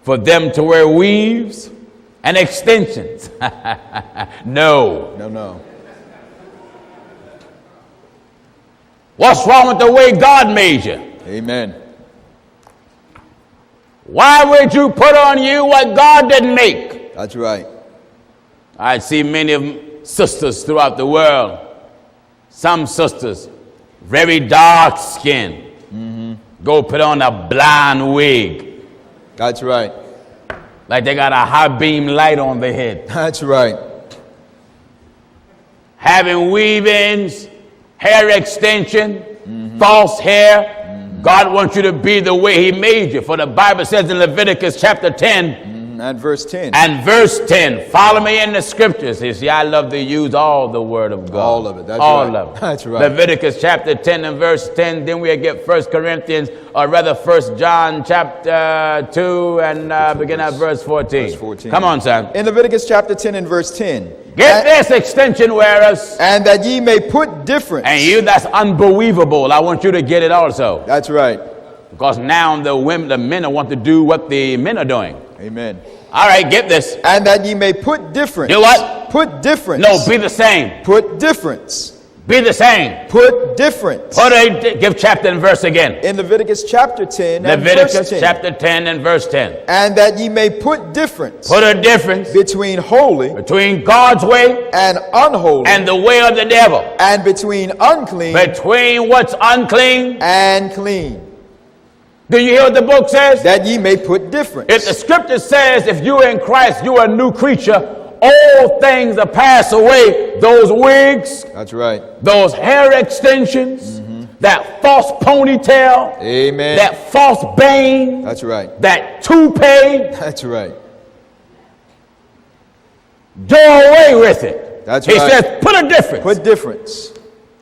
for them to wear weaves and extensions. No. No. What's wrong with the way God made you? Amen. Why would you put on you what God didn't make? That's right. I see many of sisters throughout the world. Some sisters, very dark skin, go put on a blonde wig. That's right. Like they got a high beam light on their head. That's right. Having weave-ins, hair extension, false hair. God wants you to be the way he made you. For the Bible says in Leviticus chapter 10, and verse 10. And verse 10. Follow me in the scriptures. You see, I love to use all the word of God. All of it. That's all right. of it. That's right. Leviticus chapter 10 and verse 10. Then we get 1 Corinthians, or rather 1 John chapter 2 and begin at verse 14. Verse 14. Come on, son. In Leviticus chapter 10 and verse 10. Get this, extension wearers. And that ye may put difference. And you that's unbelievable, I want you to get it also. That's right. Because now the men want to do what the men are doing. Amen. All right, get this. And that ye may put difference. Do what? Put difference. No, be the same. Put difference. Be the same. Put difference. Give chapter and verse again. In Leviticus chapter 10 and Leviticus verse 10. chapter 10 and verse 10. And that ye may put difference. Put a difference between holy. Between God's way. And unholy. And the way of the devil. And between unclean. Between what's unclean. And clean. Do you hear what the book says? That ye may put difference. If the scripture says if you're in Christ, you're a new creature, all things are passed away. Those wigs. That's right. Those hair extensions. That false ponytail. Amen. That false bang. That's right. That toupee. That's right. Do away with it. That's right. He says put a difference. Put difference.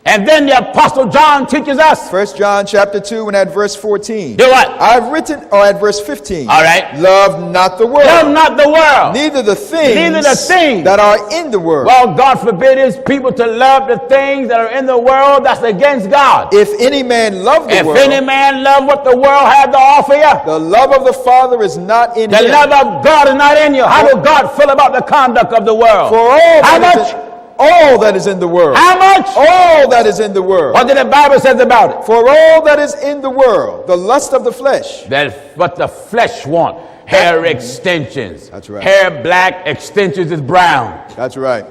And then the Apostle John teaches us. 1 John chapter 2 and at verse 14. Do what? I've written, or at verse 15. All right. Love not the world. Love not the world. Neither the things that are in the world. Well, God forbid his people to love the things that are in the world. That's against God. If any man love the world. If any man love what the world had to offer you. The love of the Father is not in him. The love of God is not in you. How does God feel about the conduct of the world? For all how much? All that is in the world. How much? All that is in the world. What did the Bible say about it? For all that is in the world, the lust of the flesh. That's what the flesh want. Hair extensions. That's right. Hair black, extensions is brown. That's right.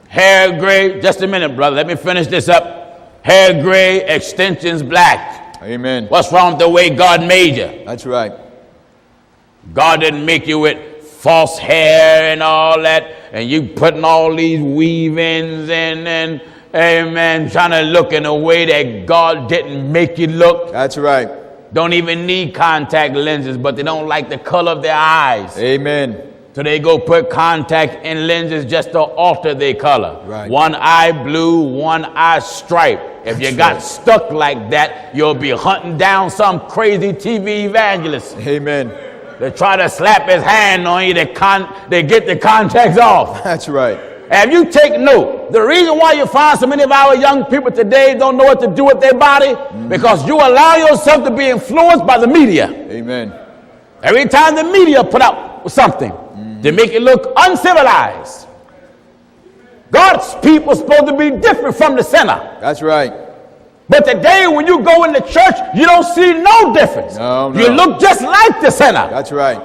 Hair gray. Just a minute, brother. Let me finish this up. Hair gray, extensions black. Amen. What's wrong with the way God made you? That's right. God didn't make you with false hair and all that, and you putting all these weave-ins in and amen, trying to look in a way that God didn't make you look. That's right. Don't even need contact lenses, but they don't like the color of their eyes. Amen. So they go put contact in lenses just to alter their color. Right. One eye blue, one eye stripe. If you got stuck like that, you'll be hunting down some crazy TV evangelist. Amen. They try to slap his hand on you, they get the contacts off. That's right. And if you take note, the reason why you find so many of our young people today don't know what to do with their body, because you allow yourself to be influenced by the media. Amen. Every time the media put out something, they make it look uncivilized. God's people are supposed to be different from the sinner. That's right. But today when you go in the church, you don't see no difference. No. You look just like the sinner. That's right.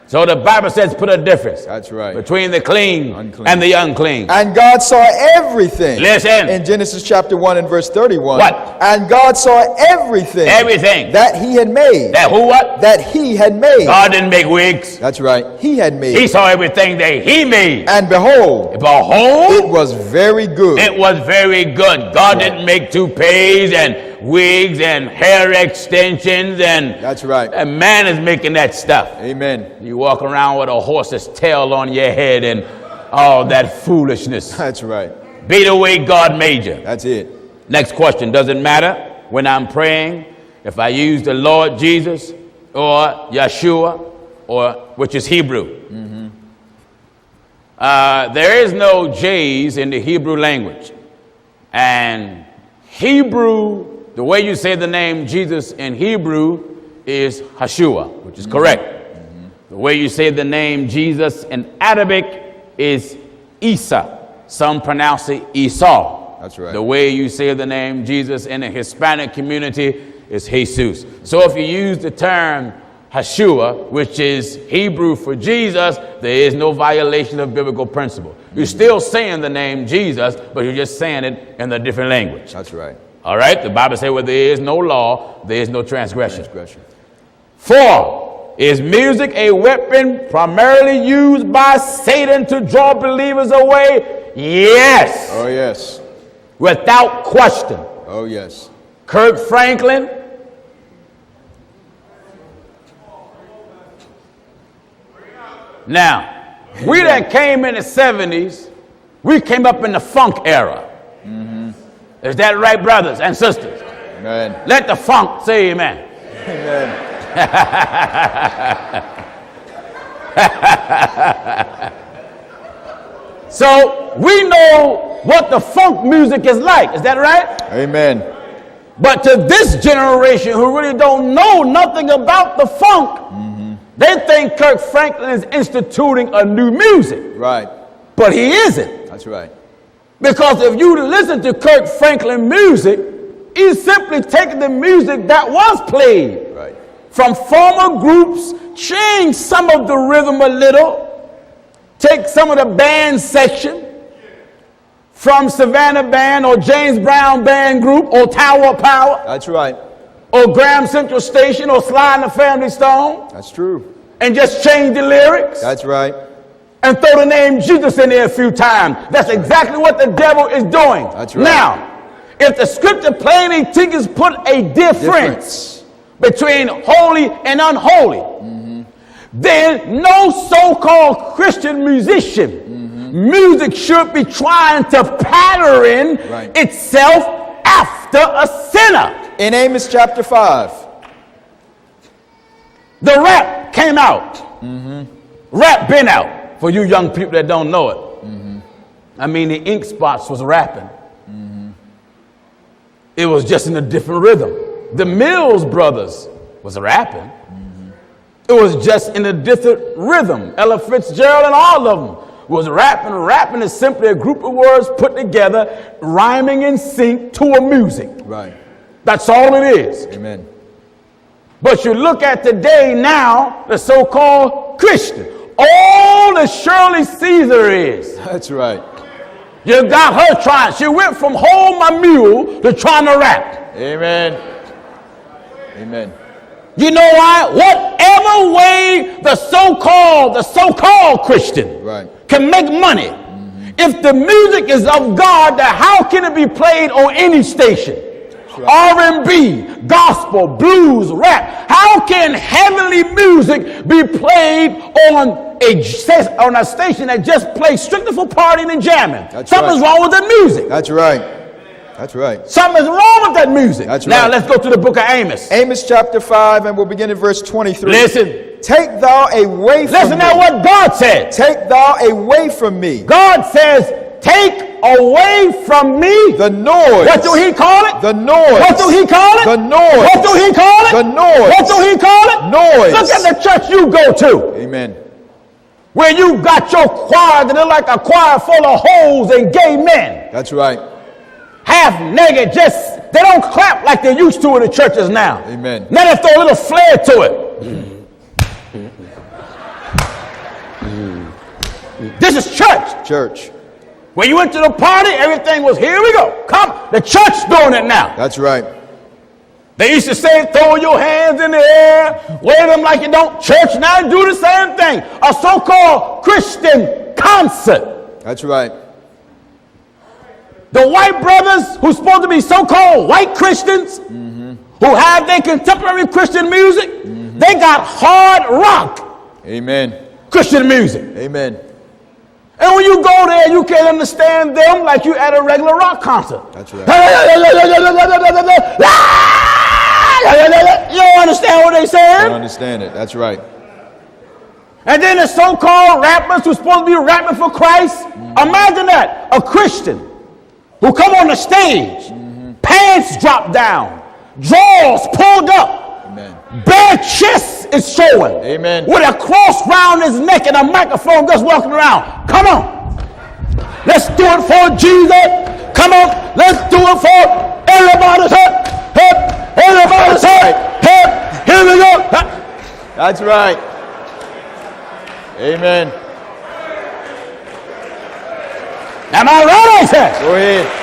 So the Bible says put a difference. That's right. Between the clean and the unclean. And God saw everything. Listen. In Genesis chapter 1 and verse 31. What? And God saw everything. Everything. That he had made. That who what? That he had made. God didn't make wigs. That's right. He had made. He saw everything that he made. And behold. Behold. It was very good. It was very good. God didn't make toupees and wigs and hair extensions and that's right. And man is making that stuff. Amen. You walk around with a horse's tail on your head and all that foolishness. That's right. Be the way God made you. That's it. Next question. Does it matter when I'm praying if I use the Lord Jesus or Yeshua, or which is Hebrew? There is no J's in the Hebrew language. And Hebrew, the way you say the name Jesus in Hebrew is Hashua, which is correct. The way you say the name Jesus in Arabic is Isa. Some pronounce it Esau. That's right. The way you say the name Jesus in the Hispanic community is Jesus. So if you use the term Hashua, which is Hebrew for Jesus, there is no violation of biblical principle. You're still saying the name Jesus, but you're just saying it in a different language. That's right. All right? The Bible says where there is no law, there is no transgression. 4, is music a weapon primarily used by Satan to draw believers away? Yes. Oh, yes. Without question. Oh, yes. Kirk Franklin, now, we that came in the 70s, we came up in the funk era. Is that right, brothers and sisters? Amen. Let the funk say amen. Amen. So we know what the funk music is like. Is that right? Amen. But to this generation who really don't know nothing about the funk, they think Kirk Franklin is instituting a new music. Right. But he isn't. That's right. Because if you listen to Kirk Franklin music, he's simply taking the music that was played Right. from former groups, change some of the rhythm a little, take some of the band section from Savannah Band or James Brown Band Group or Tower of Power That's right. or Graham Central Station or Sly and the Family Stone That's true. and just change the lyrics That's right. and throw the name Jesus in there a few times. That's exactly what the devil is doing. That's right. Now, if the scripture plainly teaches put a difference between holy and unholy, then no so-called Christian musician music should be trying to pattern Right. itself after a sinner. In Amos chapter 5. The rap came out. Rap been out for you young people that don't know it. I mean, the Ink Spots was rapping. It was just in a different rhythm. The Mills Brothers was rapping. It was just in a different rhythm. Ella Fitzgerald and all of them was rapping. Rapping is simply a group of words put together, rhyming in sync to a music. Right. That's all it is. Amen. But you look at today now, the so-called Christian. All that Shirley Caesar is. That's right. You got her trying. She went from hold my mule to trying to rap. Amen. Amen. You know why? Whatever way the so-called Christian Right. can make money, if the music is of God, then how can it be played on any station? R&B, gospel, blues, rap. How can heavenly music be played on a station that just plays strictly for partying and jamming? Something's wrong with that music. That's right. That's right. Something's wrong with that music. That's now right. let's go to the book of Amos. Amos chapter 5, and we'll begin at verse 23. Listen. Take thou away from Listen me. to what God said. Take thou away from me God says, take away from me the noise. What do he call it? The noise. What do he call it? The noise. What do he call it? The noise. What do he call it? Noise. Look at the church you go to, Amen. where you got your choir that look like a choir full of hoes and gay men, That's right. half naked. They don't clap like they used to in the churches now. Amen. Now they throw a little flair to it. This is church. Church. When you went to the party, everything was, here we go. Come, the church doing it now. That's right. They used to say, throw your hands in the air, wave them like you don't. Church now do the same thing. A so-called Christian concert. That's right. The white brothers who's supposed to be so-called white Christians, who have their contemporary Christian music, they got hard rock Amen. Christian music. Amen. And when you go there, you can't understand them like you at a regular rock concert. That's right. You don't understand what they I saying? understand it. That's right. And then the so-called rappers who's supposed to be rapping for Christ. Imagine that. A Christian who come on the stage, pants drop down, drawers pulled up, Amen. Bare chest is showing. Amen. With a cross round his neck and a microphone just walking around. Come on. Let's do it for Jesus. Come on. Let's do it for everybody's hurt. Hurt. Everybody's hurt. Hurt. Here we go. That's right. Amen. Am I right, I said? Go ahead.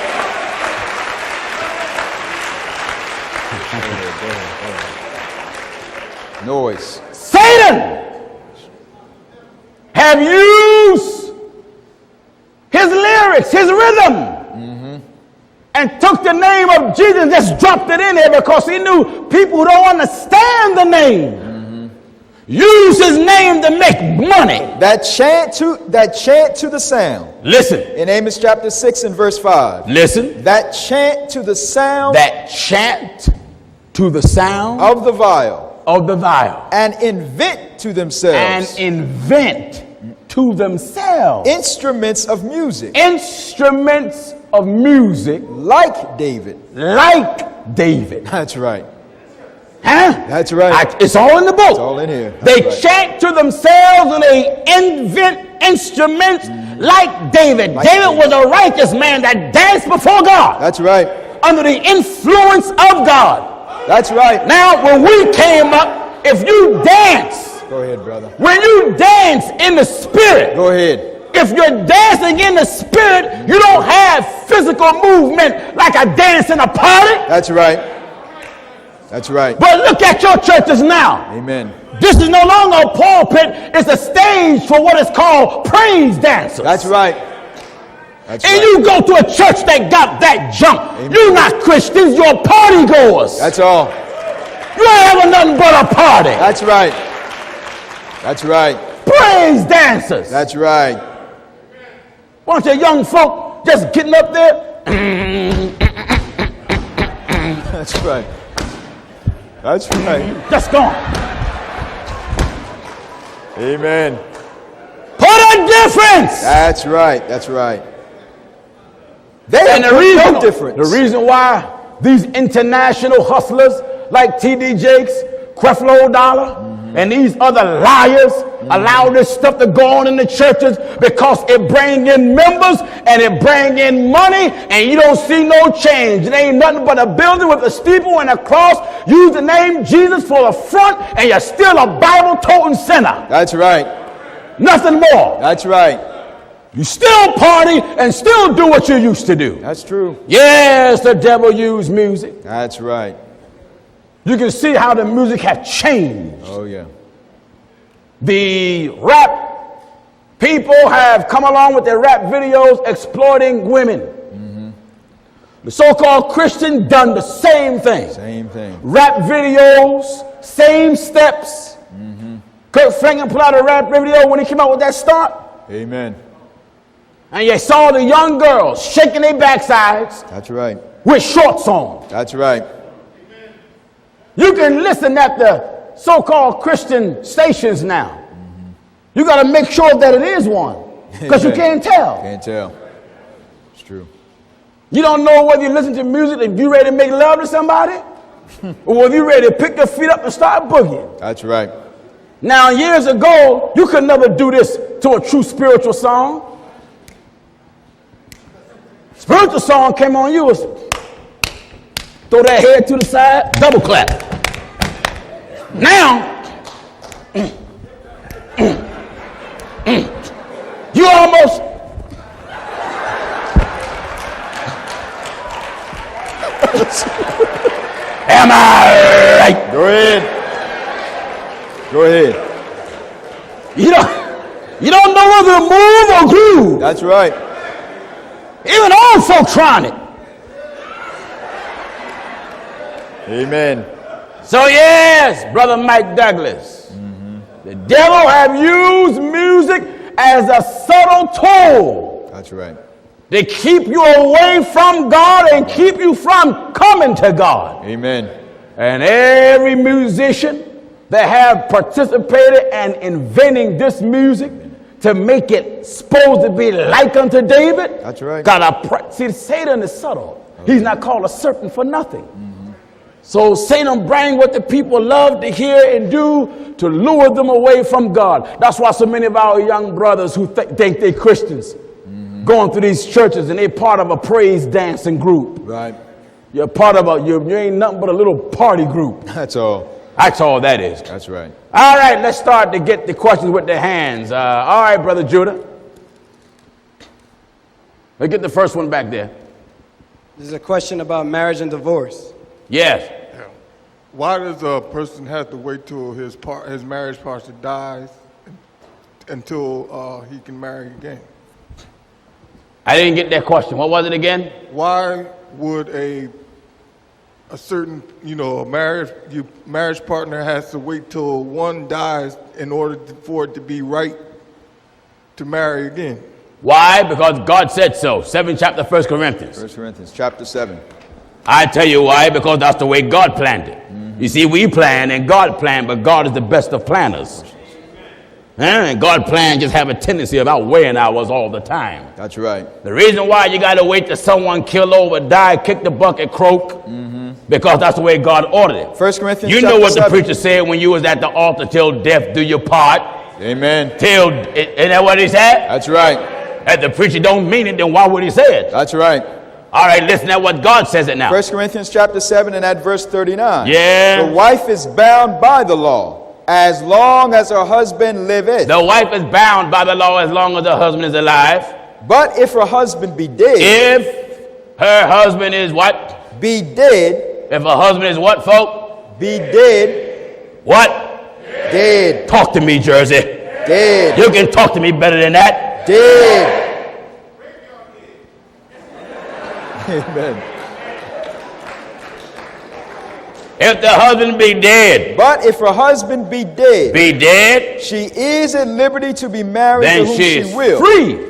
Noise. Satan have used his lyrics, his rhythm, and took the name of Jesus and just dropped it in there because he knew people who don't understand the name use his name to make money. That chant to the sound. Listen. In Amos chapter 6 and verse 5. Listen. That chant to the sound. That chant to the sound of the viol. Of the viol. And invent to themselves. And invent to themselves. Instruments of music. Instruments of music. Like David. Like David. That's right. Huh? That's right. It's all in the book. It's all in here. They chant to themselves and they invent instruments like David. David was a righteous man that danced before God. That's right. Under the influence of God. That's right. Now, when we came up, if you dance. Go ahead, brother. When you dance in the spirit. Go ahead. If you're dancing in the spirit, you don't have physical movement like a dance in a party. That's right. That's right. But look at your churches now. Amen. This is no longer a pulpit. It's a stage for what is called praise dancers. That's right. That's and right. you go to a church that got that junk. Amen. You're not Christians. You're party goers. That's all. You ain't having nothing but a party. That's right. That's right. Praise dancers. That's right. Bunch of young folk just getting up there. That's right. That's right. Just gone. Amen. Put a difference. That's right. That's right. And difference. The reason why these international hustlers like T.D. Jakes, Creflo Dollar, and these other liars allow this stuff to go on in the churches because it bring in members and it bring in money and you don't see no change. It ain't nothing but a building with a steeple and a cross. Use the name Jesus for the front and you're still a Bible-toting sinner. That's right. Nothing more. That's right. You still party and still do what you used to do. That's true. Yes, the devil used music. That's right. You can see how the music has changed. Oh, yeah. The rap people have come along with their rap videos exploiting women. The so-called Christian done the same thing. Same thing. Rap videos, same steps. Kirk Franklin put out a rap video when he came out with that start. Amen. And you saw the young girls shaking their backsides. That's right. With shorts on. That's right. You can listen at the so-called Christian stations now. You got to make sure that it is one. Because you can't tell. Can't tell. It's true. You don't know whether you listen to music if you're ready to make love to somebody or whether you're ready to pick your feet up and start boogieing. That's right. Now, years ago, you could never do this to a true spiritual song. Spiritual song came on you, was throw that head to the side, double clap. Now, you almost am I right? Go ahead. Go ahead. You don't know whether to move or groove. That's right. Even old folks trying it. Amen. So yes, Brother Mike Douglas, the devil have used music as a subtle tool. That's right. To keep you away from God and keep you from coming to God. Amen. And every musician that have participated in inventing this music to make it supposed to be like unto David. That's right. See, Satan is subtle. He's not called a serpent for nothing. So Satan bring what the people love to hear and do to lure them away from God. That's why so many of our young brothers who think they're Christians going through these churches and they're part of a praise dancing group. Right. You're part of you ain't nothing but a little party group. That's all. That's all that is. That's right. All right, let's start to get the questions with the hands. All right, Brother Judah. Let's get the first one back there. This is a question about marriage and divorce. Yes. Why does a person have to wait till his marriage partner dies until he can marry again? I didn't get that question. What was it again? Why would a certain, marriage partner has to wait till one dies in order for it to be right to marry again? Why? Because God said so. 7th chapter, 1 Corinthians. 1 Corinthians chapter 7. I tell you why, because that's the way God planned it. You see, we plan and God planned, but God is the best of planners. And God planned just have a tendency of outweighing ours all the time. That's right. The reason why you got to wait till someone kill over, die, kick the bucket, croak, because that's the way God ordered it. 1 Corinthians You chapter know what 7. the preacher said when you was at the altar, till death do your part. Amen. Isn't that what he said? That's right. If the preacher don't mean it, then why would he say it? That's right. All right, listen at what God says it now. 1 Corinthians chapter 7 and at verse 39. Yeah. The wife is bound by the law as long as her husband liveth. The wife is bound by the law as long as her husband is alive. But if her husband be dead. If her husband is what? Be dead. If her husband is what, folk? Be dead. What? Dead. Talk to me, Jersey. Dead. You can talk to me better than that. Dead. Amen. If the husband be dead. But if her husband be dead. Be dead. She is at liberty to be married Then to whom she is will. free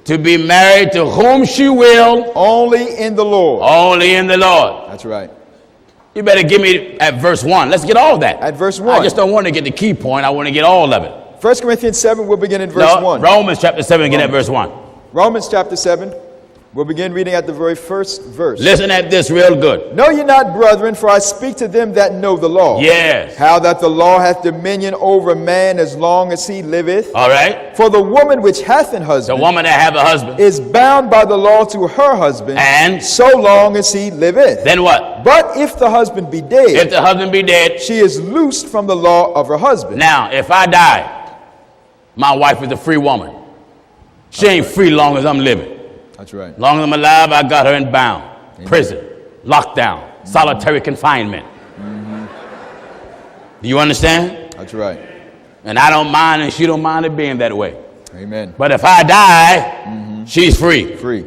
to be married to whom she will. Only in the Lord. Only in the Lord. That's right. You better give me at verse 1. Let's get all that. At verse 1. I just don't want to get the key point. I want to get all of it. 1 Corinthians 7, we'll begin in verse 1. Romans chapter 7, get at verse 1. Romans chapter 7, we'll begin reading at the very first verse. Listen at this real good. Know ye not, brethren, for I speak to them that know the law. Yes. How that the law hath dominion over man as long as he liveth. All right. For the woman which hath an The husband woman that have a husband. is bound by the law to her husband, And so long as he liveth. then what? But if the husband be dead, If the husband be dead. she is loosed from the law of her husband. Now, if I die, my wife is a free woman. She ain't free long as I'm living. That's right. Long as I'm alive, I got her in bound. Prison, lockdown, solitary confinement. Do you understand? That's right. And I don't mind and she don't mind it being that way. Amen. But if I die, she's free. Free.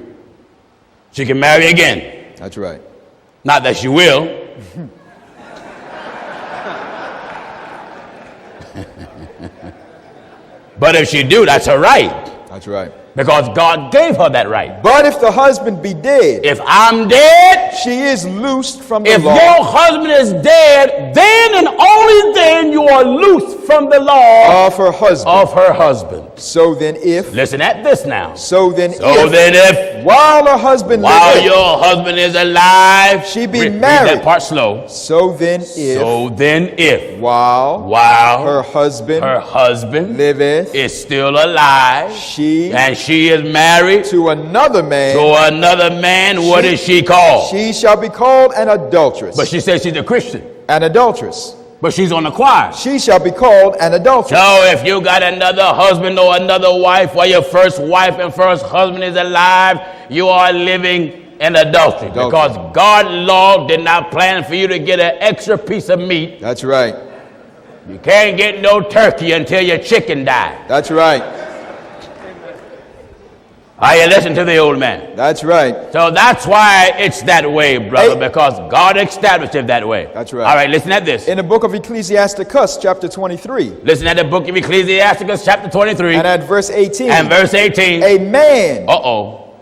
She can marry again. That's right. Not that she will. But if she do, that's her right. That's right. Because God gave her that right. But if the husband be dead, If I'm dead, she is loosed from the if law. your husband is dead, then and only then you are loose from the law Of her husband. of her husband. So then if. Listen at this now. So then So if. then if While her husband while liveth, your husband is alive, she be read married. that part slow. So then if. So then if While her her husband liveth liveth, is still alive she and she is married to another man, to another man, what is she called? she shall be called an adulteress. But she says she's a Christian. An adulteress. But she's on the choir. She shall be called an adulteress. So if you got another husband or another wife, while your first wife and first husband is alive, you are living in adultery. Because God's law did not plan for you to get an extra piece of meat. That's right. You can't get no turkey until your chicken dies. That's right. Are you listening to the old man? That's right. So that's why it's that way, brother, because God established it that way. That's right. All right, listen at this. In the book of Ecclesiasticus, chapter 23, Listen at the book of Ecclesiasticus, chapter 23, and at verse 18, and verse 18. a man Uh-oh.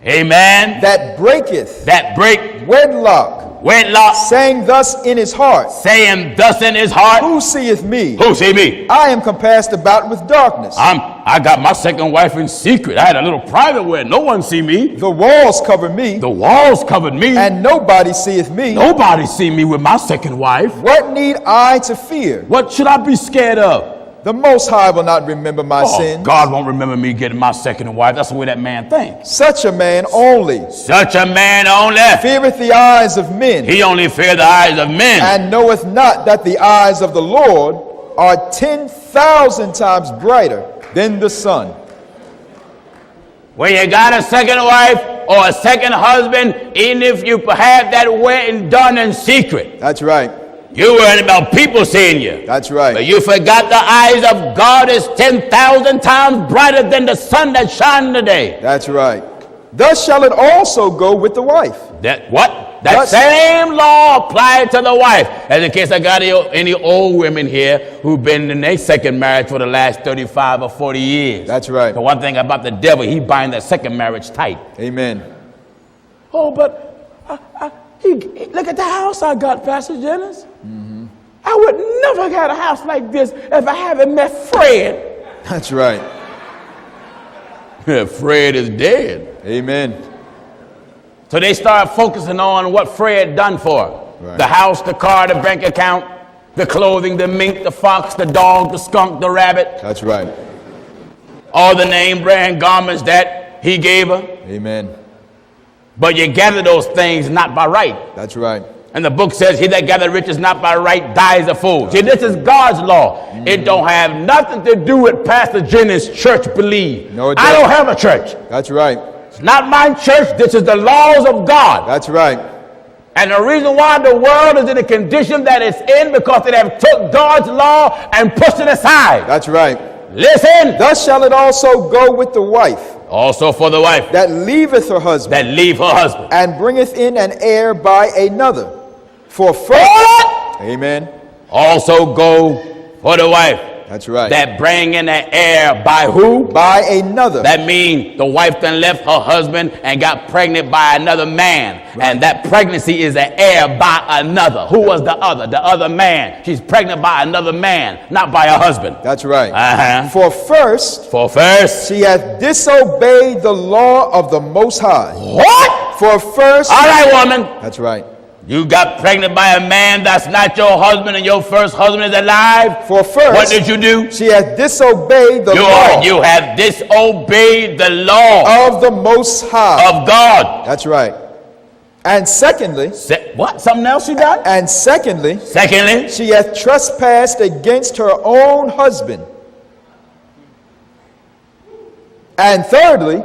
Amen. that breaketh That break wedlock Went Lot, saying thus in his heart, saying thus in his heart, who seeth me? who see me? I am compassed about with darkness. I got my second wife in secret. I had a little private where no one see me. The walls cover me, The walls covered me. and nobody seeth me. Nobody see me with my second wife. What need I to fear? What should I be scared of? The Most High will not remember my sins. God won't remember me getting my second wife. That's the way that man thinks. Such a man only Such a man only. feareth the eyes of men, He only fear the eyes of men. and knoweth not that the eyes of the Lord are 10,000 times brighter than the sun. When you got a second wife or a second husband, even if you have that wedding done in secret, That's right. you worried about people seeing you. That's right. But you forgot the eyes of God is 10,000 times brighter than the sun that shines today. That's right. Thus shall it also go with the wife. That what? That Thus- same law applied to the wife. As in case I got any old women here who've been in their second marriage for the last 35 or 40 years. That's right. The one thing about the devil, he binds that second marriage tight. Amen. Oh, but look at the house I got, Pastor Jennings. I would never get a house like this if I haven't met Fred. That's right. Fred is dead. Amen. So they started focusing on what Fred done for her. Right. The house, the car, the bank account, the clothing, the mink, the fox, the dog, the skunk, the rabbit, That's right. all the name brand garments that he gave her. Amen. But you gather those things not by right. That's right. And the book says, he that gather riches not by right dies a fool. See, this is God's law. It don't have nothing to do with Pastor Jennings' church belief. No, it I doesn't. don't have a church. That's right. It's not my church. This is the laws of God. That's right. And the reason why the world is in the condition that it's in, because they have took God's law and pushed it aside. That's right. Listen. Thus shall it also go with the wife Also for the wife that leaveth her husband, that leave her husband. and bringeth in an heir by another. For first, What? amen. Also go for the wife That's right. that bring in an heir by who? By another. That means the wife then left her husband and got pregnant by another man. And that pregnancy is an heir by another. Who was the other? The other man. She's pregnant by another man, not by her husband. That's right. Uh-huh. For first, For first. she hath disobeyed the law of the Most High. What? For first, All right, woman. that's right. You got pregnant by a man that's not your husband and your first husband is alive. For first, What did you do? she hath disobeyed the law You have disobeyed the law of the Most High. of God. That's right. And secondly, What? Something else you done? and secondly, Secondly, she hath trespassed against her own husband. And thirdly,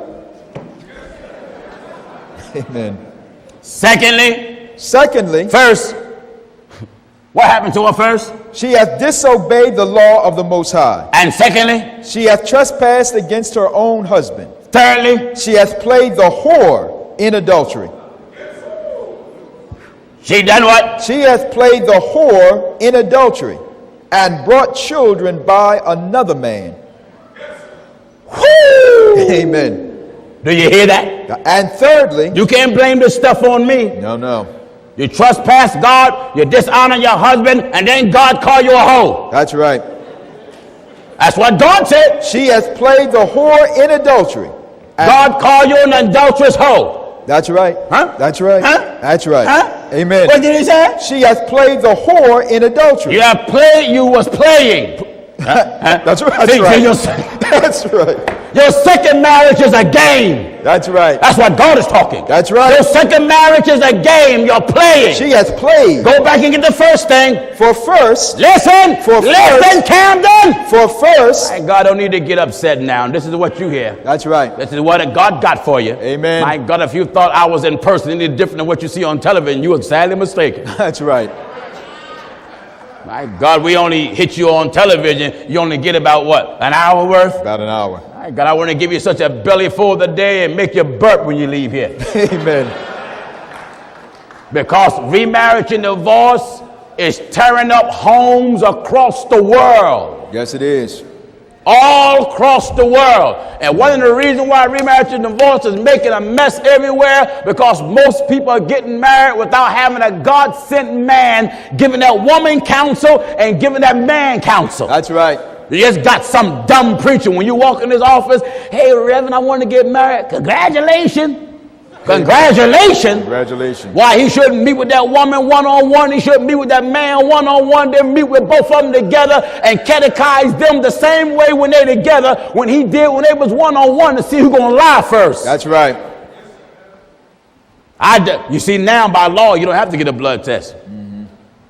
amen. Secondly, first. What happened to her first? she hath disobeyed the law of the Most High. And secondly, She hath trespassed against her own husband. thirdly, She hath played the whore in adultery. she done what? She hath played the whore in adultery, and brought children by another man. Whoo! Amen. Do you hear that? And thirdly, You can't blame this stuff on me. no. You trespass God, you dishonor your husband, and then God call you a hoe. That's right. That's what God said. She hath played the whore in adultery. And God called you an adulterous hoe. That's right. Huh? That's right. Huh? That's right. Huh? Amen. What did he say? She hath played the whore in adultery. You was playing. That's right. See, That's see, right. That's right. Your second marriage is a game. That's right. That's what God is talking. That's right. Your second marriage is a game. You're playing. She hath played. Go back and get the first thing. For first, Listen. Listen, Camden. for first. My God don't need to get upset now. This is what you hear. That's right. This is what God got for you. Amen. My God, if you thought I was in person any different than what you see on television, you were sadly mistaken. That's right. My God, we only hit you on television. You only get about what? An hour worth? About an hour. My God, I want to give you such a belly full today and make you burp when you leave here. Amen. Because remarriage and divorce is tearing up homes across the world. Yes, it is. all across the world. And one of the reasons why remarriage and divorce is making a mess everywhere, because most people are getting married without having a God-sent man giving that woman counsel and giving that man counsel. That's right. You just got some dumb preacher when you walk in his office. Hey, Reverend, I want to get married. Congratulations. Congratulations. Congratulations. Why he shouldn't meet with that woman one-on-one. He shouldn't meet with that man one-on-one. Then meet with both of them together and catechize them the same way when they together when he did when they was one-on-one to see who's going to lie first. That's right. You see, now by law, you don't have to get a blood test. Mm-hmm.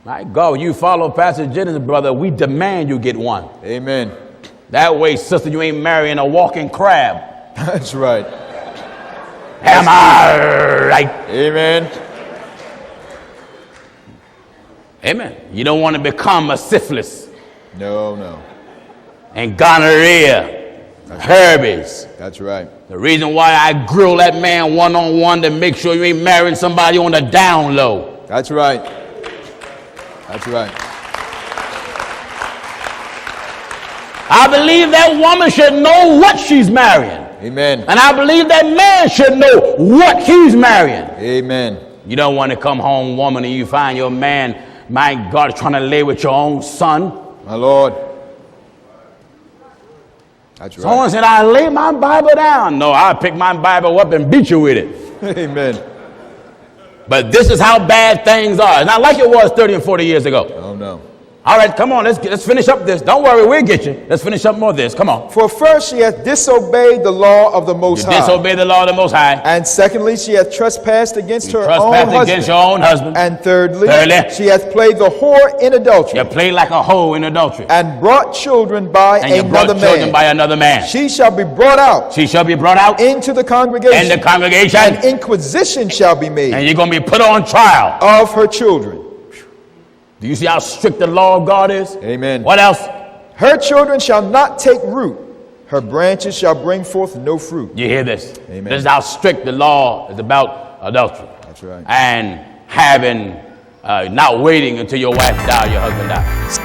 My God, when you follow Pastor Jennings, brother, we demand you get one. Amen. That way, sister, you ain't marrying a walking crab. That's right. Am I right? Amen. Amen. You don't want to become a syphilis No. and gonorrhea, herpes. That's right. The reason why I grill that man one-on-one to make sure you ain't marrying somebody on the down low. That's right. That's right. I believe that woman should know what she's marrying. Amen. And I believe that man should know what he's marrying. Amen. You don't want to come home, woman, and you find your man, my God, trying to lay with your own son. My Lord. That's right. Someone said, I lay my Bible down. No, I'll pick my Bible up and beat you with it. Amen. But this is how bad things are. It's not like it was 30 and 40 years ago. Oh, no. All right, come on, let's finish up this. Don't worry, we'll get you. Let's finish up more of this. Come on. For first she hath disobeyed the law of the Most High. Disobey the law of the Most High. And secondly, she hath trespassed against her own Trespass husband. against your own husband. And thirdly, Thirdly, she hath played the whore in adultery. You play like a hoe in adultery. And brought children by And you another brought children man. by another man. She shall be brought out She shall be brought out into the congregation. in the congregation. And inquisition shall be made And you're going to be put on trial. of her children. Do you see how strict the law of God is? Amen. What else? Her children shall not take root. Her branches shall bring forth no fruit. You hear this? Amen. This is how strict the law is about adultery. That's right. And having, not waiting until your wife dies, your husband dies.